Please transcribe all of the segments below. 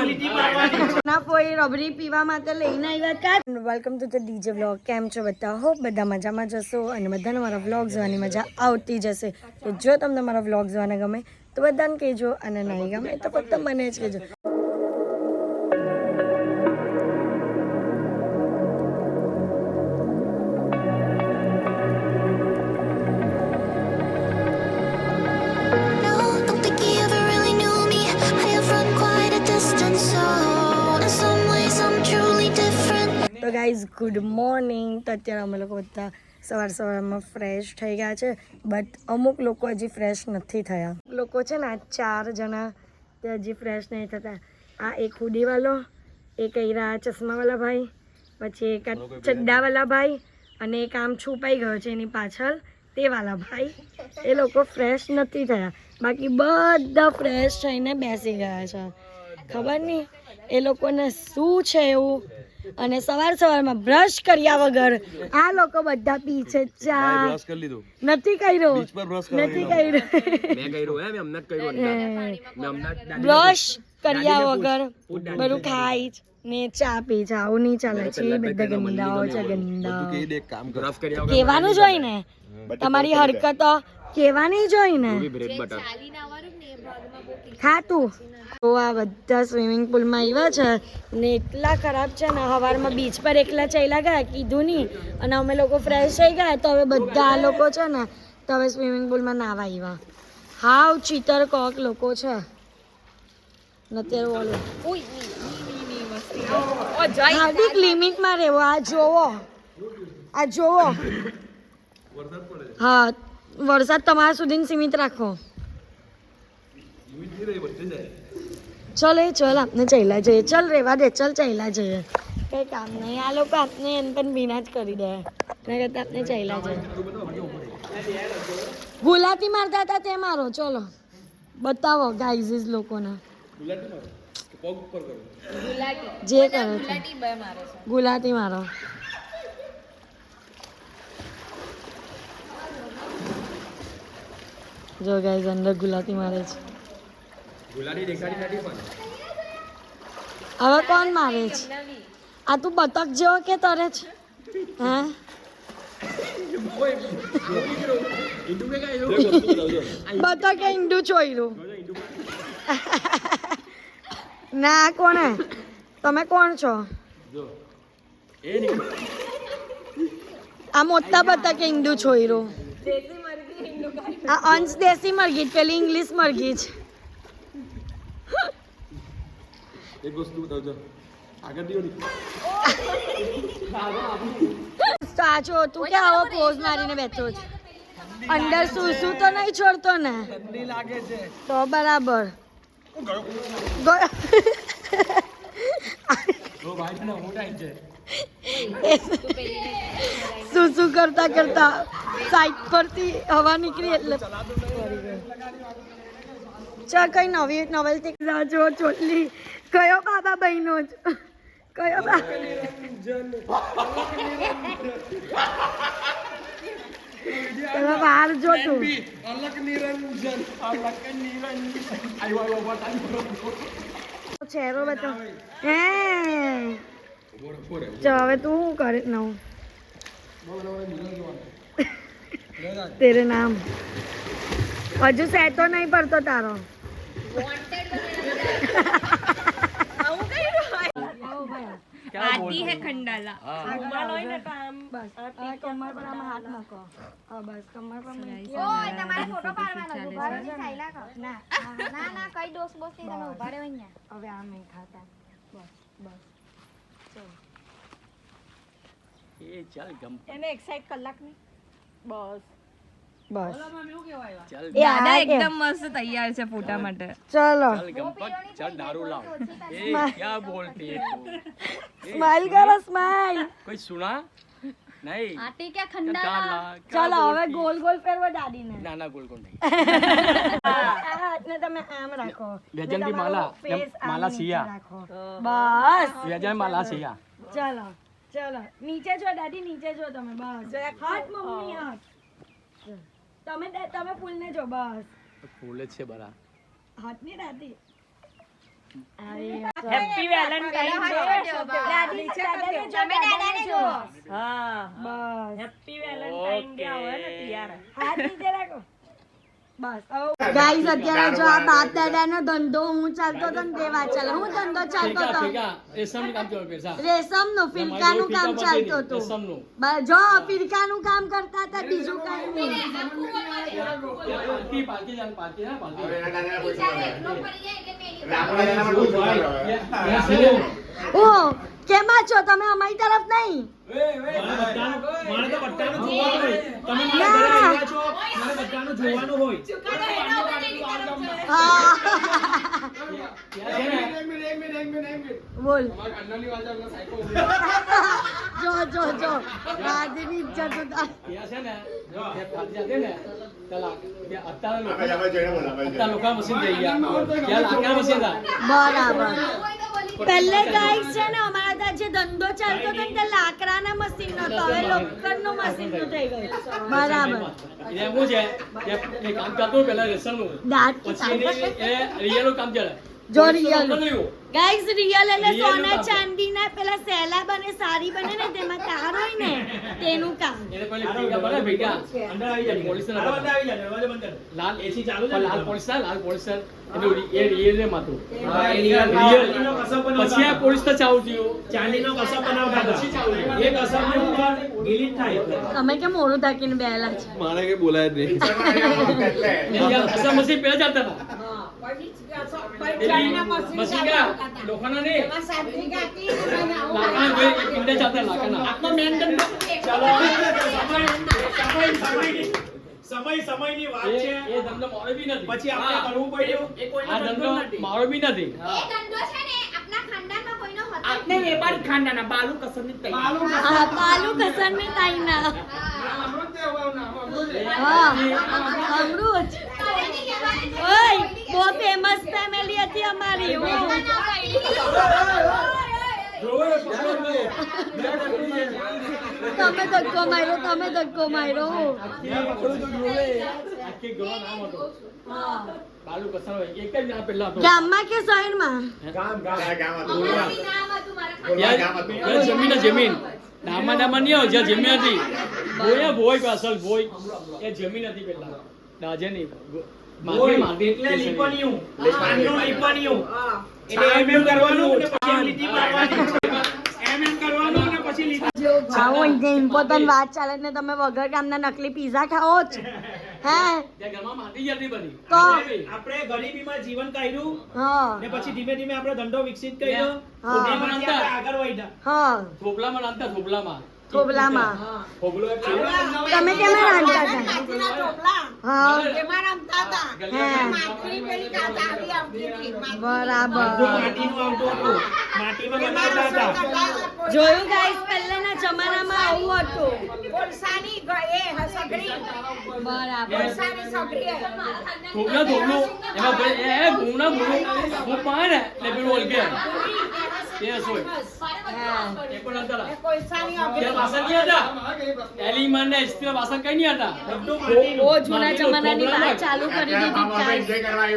ના કોઈ રબડી પીવા માટે લઈને આવ્યા કા. Welcome to the DJ vlog. કેમ છો બધા? હોપ બધા મજામાં જશો અને બધાને મારા વ્લોગ જોવાની મજા આવતી જશે. તો જો તમને મારા વ્લોગ જોવાના ગમે તો બધાને કહેજો અને નહીં ગમે તો ફક્ત મને જ કહેજો. તો ગાઈઝ ગુડ મોર્નિંગ. તો અત્યારે અમે લોકો બધા સવારમાં ફ્રેશ થઈ ગયા છે, બટ અમુક લોકો હજી ફ્રેશ નથી થયા. લોકો છે ને આ 4 જણા તે હજી ફ્રેશ નહીં થતા. આ એક હુડીવાળો, એક આ ચશ્માવાળા ભાઈ, પછી એક આ ચડ્ડાવાળા ભાઈ અને એક આમ છુપાઈ ગયો છે એની પાછળ તે વાળા ભાઈ. એ લોકો ફ્રેશ નથી થયા, બાકી બધા ફ્રેશ થઈને બેસી ગયા છે. ખબર નહીં એ લોકોને શું છે એવું. અને સવારમાં બ્રશ કર્યા વગર આ લોકો બધા પીછે ચા નથી કર્યો બ્રશ કર્યા વગર બધું ખાઈ ને ચા પી છે. આવું નહીં ચાલે છે. બધા ગંદાઓ છે, ગંદા. કહેવાનું જ હોય ને, તમારી હરકતો કહેવાની જ હોય ને. ખાતું તો આ બધા સ્વિમિંગ પુલમાં આવ્યા છે ને એટલા ખરાબ છે ને. સવારમાં બીચ પર એકલા ચાલ્યા ગયા, કીધું નહીં, અને અમે લોકો ફ્રેશ થઈ ગયા. તો હવે બધા આ લોકો છે ને તો હવે સ્વિમિંગ પુલમાં નાવા આવ્યા. હાવ ચીતર કોક લોકો છે. અત્યારે બોલો હાર્દિક લિમિટમાં રહેવો. આ જોવો હા, વરસાદ તમારા સુધી સીમિત રાખો. ચલ આપને ચાલ્યા જઈએ. ચલ રેવા દે, ચલ ચાલ્યા જઈએ. કઈ કામ નહીં. આ લોકો આપને એમ પણ બીના જ કરી દે. એના કરતા આપને ચાલ્યા જઈએ. ગુલાટી મારતા હતા તે મારો. ચલો બતાવો ગાઈઝ લોકોને જે કરે ગુલાટી મારો. જો ગાઈઝ અંદર ગુલાટી મારે છે. હવે કોણ મારે છે? આ તું બતક જેવો કે તરે છે? હા બતક ઈંડું ચોયરું ના. કોણે? તમે કોણ છો? આ મોટા બતક ઈંડું ચોયરું. આ અંશ દેશી મરઘી, પેલી ઇંગ્લિશ મરઘી છે. એક વસ્તુ બતાવજો આગળ દીઓ ની સાચો તું કે આવો પોઝ મારીને બેઠો છે. અંદર શું તો નહીં છોડતો ને? ઠંડી લાગે છે તો બરાબર. શું કરતા સાઈડ પરથી હવા નીકળી એટલે ચા. કઈ નવી નોવેલ્ટી જો ચોટલી. કયો બાબા બહેનો જ કયો બહાર જો તું. ચહેરો બતાવ. હે હવે તું શું કરે નવું? તેરે નામ હજુ સેટો નહીં પડતો તારો. आती है खंडाला કમર પર આમ હાથ નાખો. હા બસ કમર પર મૂકી. ઓય તમારે ફોટો પાડવાનો ઉભા રહો સાઈલા કર. ના કઈ દોસ બોસ નહીં. તમે ઉભા રહો અહીંયા. હવે આમ નહીં ખાતા. બસ ચલો એ ચાલ ગમ એને એક સાઈડ કલાક ની બસ દાદા એકદમ મસ્ત તૈયાર છે ફોટા માટે. ચલો ચાલ ગંપત ચાલ દારૂ લાવ એ क्या बोलती है तू સ્માઈલ કરો સ્માઈલ. कोई सुना नहीं આટી કે ખંડાલા. ચલો હવે ગોલ ગોલ ફેરવો દાદીને. ના ના ગોલ ગોલ નહીં. આ હાથને તમે આમ રાખો. વ્યજન કી માલા માલા સિયા રાખો. બસ વ્યજન માલા સિયા. ચલો નીચે જો દાદી, નીચે જો તમે. બસ હાથ મમ્મી હાથ. તમે ફૂલને જો. બસ ફૂલ જ છે બરા. હાથની દાદી હેપી વેલેન્ટાઇન તમે દાદાને જુઓ. હા બસ હેપી વેલેન્ટાઇન ડે આવે ને ત્યારે હાથ નીચે રાખો બસ ગાઈસ અત્યારે જો આ બાપ દાદાનો ધંધો હું ચાલતો હતો ને તે વાત ચાલે હું ધંધો ચાલતો હતો રેશમનો ફિરકાનું કામ ચાલતું હતું જો ફિરકાનું કામ કરતા હતા બીજું કઈ નહીં ઓ કેમાં છો તમે અમારી તરફ નહીં બોલ જો રાજની ઇજ્જત બરાબર પહેલે ગાઈસ છે ને અમારા ત્યાં જે ધંધો ચાલતો હતો ને તે લાકડાના મશીન નતો હવે લોખંડનું મશીન નું થઈ ગયું બરાબર દાંત જો રિયલ ગાઈસ રિયલ એટલે સોના ચાંદીના પેલા સેલા બને સારી બને ને તેમાં તાર હોય ને તેનું કામ તમે કેમ મોડું થાકીને બેલા છે મારે કે બોલાય જ સમયની વાત છે એ ધંધો મારો બી નથી પછી આપણે કરવું પડ્યું એ કોઈનો ધંધો મારો બી નથી એ ધંધો છે ને આપણા ખાનદાનમાં કોઈનો હતો આપને વેપારી ખાનદાના બાલુ કસરની તઈ બાલુ કસર ને તાઈના હા અમૃત ઓય બહુ ફેમસ ફેમિલી હતી અમારી તમે ધક્કો માર્યો ગામમાં કે શહેરમાં જમીન દામા નહીં હોય જ્યાં જમીન હતી ભોય અસલ ભોય એ જમીન હતી પેલા દાજે નહીં ઇમ્પોર્ટન્ટ વાત ચાલે ને તમે વગર કામના નકલી પીઝા ખાઓ જ હે તો આપણે ગરીબીમાં જીવન કાઢ્યું હા ને પછી ધીમે ધીમે આપણે ધંધો વિકસિત કર્યો આગળ વધ્યા હા થોપલામાં રાંધતા થોપલામાં તમે કેમ રાંધતા હતા હા બરાબર જોયું ગાઈસ પહેલાના જમાનામાં આવું હતું બરાબર બહુ જૂના જમાનાની વાત ચાલુ કરી દીધી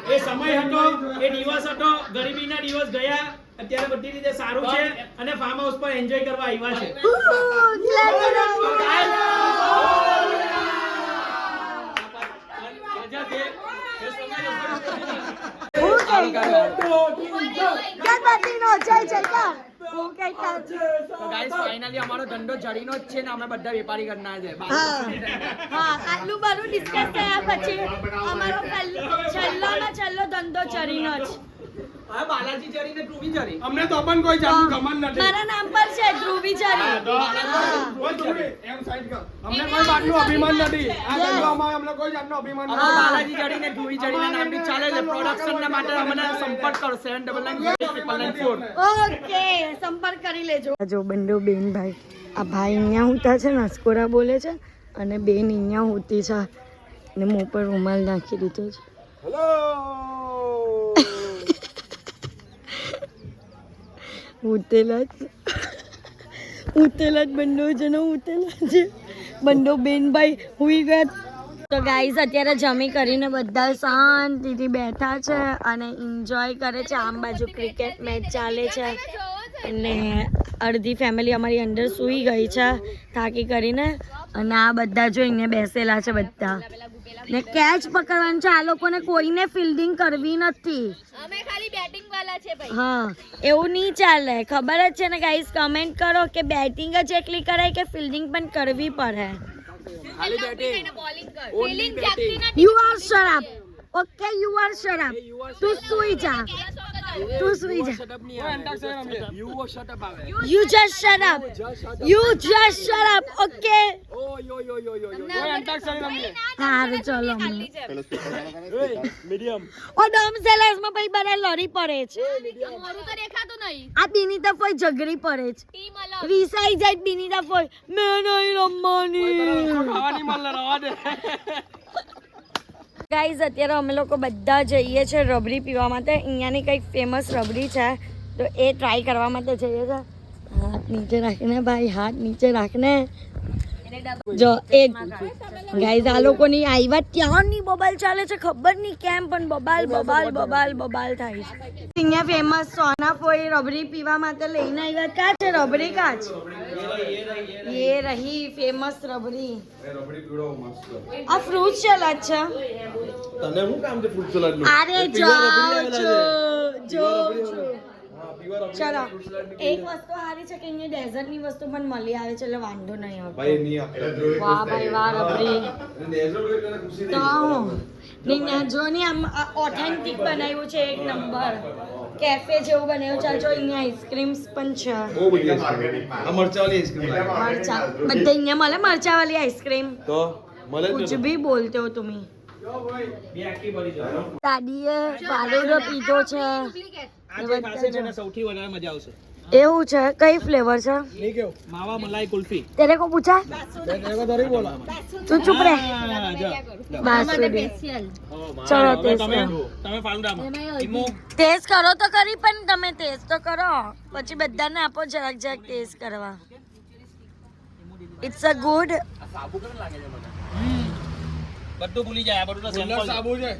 એ સમય હતો એ દિવસ હતો ગરીબીના દિવસ ગયા અત્યારે બધી રીતે સારું છે અને ફાર્મ હાઉસ પર એન્જોય કરવા આવ્યા છે ફાઇનલી અમારો ધંધો જડીનો જ છે ને અમે બધા વેપારી કરનાર છે હા આટલું બધું ડિસ્કસ થયા પછી અમારો છેલ્લો ધંધો ચરીનો જ બાલાજી જરી ને ધ્રુવી જરી અમને તો પણ કોઈ જાતનું ગમન નથી મારા નામ પર છે ધ્રુવી ચરી એમ સાઈડ કર અમને કોઈ વાતનું અભિમાન નથી આ ધંધોમાં અમને કોઈ જાતનું અભિમાન નથી બાલાજી જડી ને ધ્રુવી જરી ના નામથી ચાલે છે પ્રોડક્શન ના માટે અમને સંપર્ક કરો 799994 ઓકે સંપર્ક કરી લેજો જો બંડો બેન ભાઈ આ ભાઈ અહીંયા હોતા છે નસકોરા બોલે છે અને બેન અહીંયા હોતી છે અને મોં પર રૂમાલ નાખી દીધો છે હેલો ઉતેલા જ બંડો જનો ઉતેલા છે બંડો બેન ભાઈ હુઈ ગયા તો ગાઈઝ અત્યારે જમી કરીને બધા શાંતિથી બેઠા છે અને એન્જોય કરે છે. આમ બાજુ ક્રિકેટ મેચ ચાલે છે અને અડધી ફેમિલી અમારી અંદર સૂઈ ગઈ છે થાકી કરીને. અને આ બધા જો અહીંયા બેસેલા છે બધા ને કેચ પકડવાનું છે. આ લોકોને કોઈને ફિલ્ડિંગ કરવી નથી. અમે ખાલી બેટિંગ વાળા છે ભાઈ. હા એવું નહીં ચાલે. ખબર જ છે ને ગાઈઝ, કમેન્ટ કરો કે બેટિંગ જ એકલી કરાય કે ફિલ્ડિંગ પણ કરવી પડે. ખાલી બેટિંગ બોલિંગ કર. Only feeling batting. જાગતી નથી. You are shut up. Okay you are shut up. તું સુઈ જા. તું સુઈ જા. શટ અપ નહીં આવે. યુ શટ અપ આવે. You just shut up. You just shut up. Okay. ઓ યો યો યો યો યો. સારું ચલો હમણાં. મીડિયમ. ઓ ડોમ સેલેસ માં ભાઈ બધા લડી પડે છે. મોરું તો દેખાતું નહીં. આ બીનીતા ફોઈ ઝઘડી પડે છે. ટીમ અલગ. રીસાઈ જાય બીનીતા ફોઈ. મેં નહીં રમવાની. ખાવાની મન રવા દે. ગાઈઝ અત્યારે અમે લોકો બધા જઈએ છે રબડી પીવા માટે. અહીંયાની કંઈક ફેમસ રબડી છે તો એ ટ્રાય કરવા માટે જઈએ છે. હાથ નીચે રાખીને ભાઈ, હાથ નીચે રાખીને. જો એક ગાઈઝ આ લોકોની આવ્યા ત્યાંની બબાલ ચાલે છે. ખબર નહીં કેમ પણ બબાલ બબાલ બબાલ બબાલ થાય છે. અહીંયા ફેમસ સોનાફોઈ રબડી પીવા માટે લઈને આવ્યા. કા છે રબડી? કા છે? ये रही फेमस रबड़ी. આ ફ્રૂટ સલાડ છે. તને શું કામ છે ફ્રૂટ સલાડ નું? અરે જાઓ જો ચલો એક વસ્તુ સારી છે કે અહીંયા ડેઝર્ટ ની વસ્તુ પણ મળી આવે છે એટલે વાંધો નહીં આવતો. ભાઈ નહીં આપે. વાહ ભાઈ વાહ રબડી. તો નહીં જો ને આમ ઓથેન્ટિક બનાવ્યું છે એક નંબર. કેફે જેવું બનાવ્યું છે. જો અહીંયા આઈસ્ક્રીમ્સ પણ છે. બહુ બધી આઈસ્ક્રીમ. આ મરચાવાળી આઈસ્ક્રીમ લાગે. મરચા બધા અહીંયા મળે મરચા વાળી આઈસ્ક્રીમ. તો મળે कुछ भी बोलते हो तुम. બે આખી ભરી જાવ. દાદીએ ફાલુદો પીધો છે. આજે ખાશે છે ને સૌથી વધારે મજા આવશે. એવું છે. કઈ ફ્લેવર છે? નહીં કેવું. માવા મલાઈ કુલ્ફી. તેરે કો પૂછા? તેરે કો ધરી બોલા. તું ચૂપ રહે. હા, જો. બાસુદી. ચલો ટેસ્ટ તમે કરો. તમે ફાલુદામાં ઈમો ટેસ્ટ કરો તો કરી પણ તમે ટેસ્ટ તો કરો પછી બધાને આપો જરાક જરાક ટેસ્ટ કરવા. It's a good. બધું ભૂલી જાય. આ બધું તો સેમ્પલ સાબુ છે.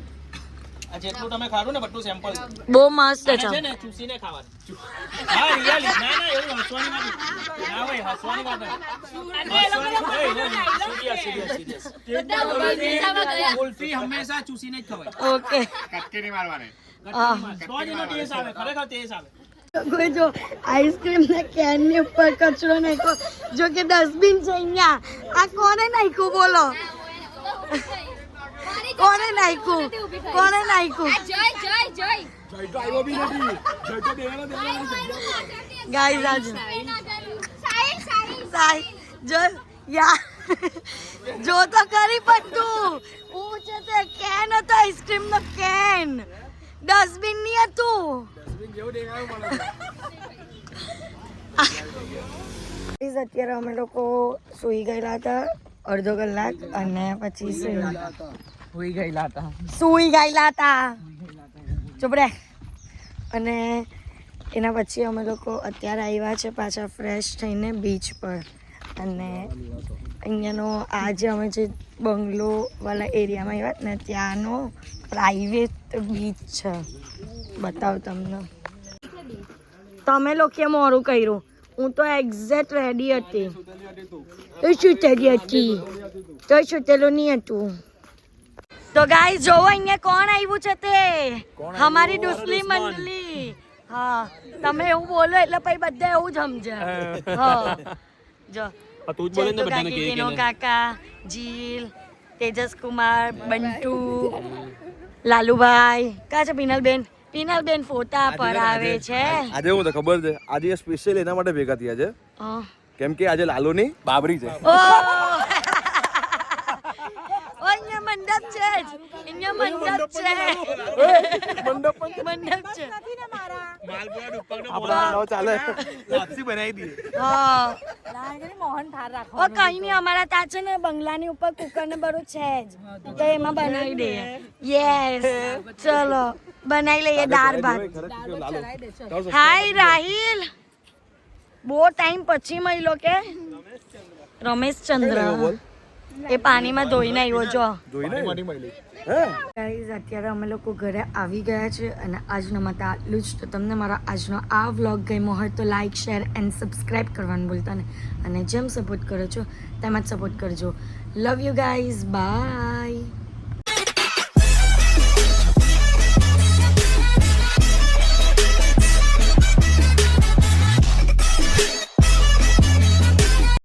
આ જેટલું તમે ખાધું ને બધું સેમ્પલ બહુ મસ્ત છે છે. ને ચૂસીને ખાવાનું. હા રિયલી. ના ના એવું હસવાની વાત નથી. ના ભાઈ હસવાની વાત નથી. કુલ્ફી હંમેશા ચૂસીને જ ખવાય. ઓકે કટકી નહીં મારવાની. તો જ એનો ટેસ્ટ આવે. ખરેખર ટેસ્ટ આવે. કોઈ જો આઈસ્ક્રીમ ના કેન ની ઉપર કચરો નાખ્યો. જો કે ડસ્ટબિન છે અહીંયા. આ કોને નાખ્યું બોલો? કોને નાખ્યું? કોને નાખ્યું? જય જય જય. જય તો આવ્યો બી નથી. જય તો દેવાનો ગાઈઝ આજ સાઈ સાઈ. સાઈ જો યા જો તો કરી બધું. હું છે તે કેન હતો આઈસ્ક્રીમ નો કેન. ડસ્ટબિન ની હતું. જેવું દેખાયું મને. અત્યારે અમે લોકો સૂઈ ગયેલા હતા અડધો કલાક અને પછી હોઈ ગયેલા હતા. સૂઈ ગયેલા હતા. ચૂપ રહે. અને એના પછી અમે લોકો અત્યારે આવ્યા છે પાછા ફ્રેશ થઈને બીચ પર. અને અહીંયાનો આ જે અમે જે બંગલોવાળા એરિયામાં આવ્યા ને ત્યાંનો પ્રાઇવેટ બીચ છે. બતાવ તમને. તમે લોકોએ મોડું કર્યું. હું તો એક્ઝેક્ટ રેડી હતી. તો સુતેલી હતી. તો સુતેલું નહીં હતું. તો ગાઈસ જોવો અહીંયા કોણ આવ્યું છે તે. અમારી ડુસલી મંડલી. હા તમે એવું બોલો એટલે પછી બધા એવું જ સમજે. હા જો ચેતુ કાકી, કેનો કાકા, જીલ, તેજસ કુમાર, બંટુ, લાલુભાઈ. કા છે પિનલબેન? પિનલબેન ફોટા પર આવે છે. આજે હું તો ખબર છે આજે સ્પેશિયલ એના માટે ભેગા થયા છે હા. કેમ કે આજે લાલુની બાબરી છે. ઓ અહીંયા મંડપ છે જ. અહીંયા મંડપ છે. મંડપ છે. આપણા નવ ચાલે લાપસી બનાવી દી. હા ઓ કઈ નહીં અમારા ત્યાં છે ને બંગલાની ઉપર કુકર ને બધું છે જ તો એમાં બનાવી દઈએ. યસ ચલો બનાવી લઈએ દાળ ભાત. હાય રાહિલ. બહુ ટાઈમ પછી મળ્યો કે રમેશ ચંદ્ર. એ પાણીમાં ધોઈને આવ્યો જો જોઈને મળી ગાઈઝ અત્યારે અમે લોકો ઘરે આવી ગયા છે અને આજના માટે આટલું જ. તો તમને મારો આજનો આ વ્લોગ ગમ્યો હોય તો લાઇક શેર એન્ડ સબસ્ક્રાઈબ કરવાનું ભૂલતા નહીં અને જેમ સપોર્ટ કરો છો તેમ જ સપોર્ટ કરજો. Love you guys, by.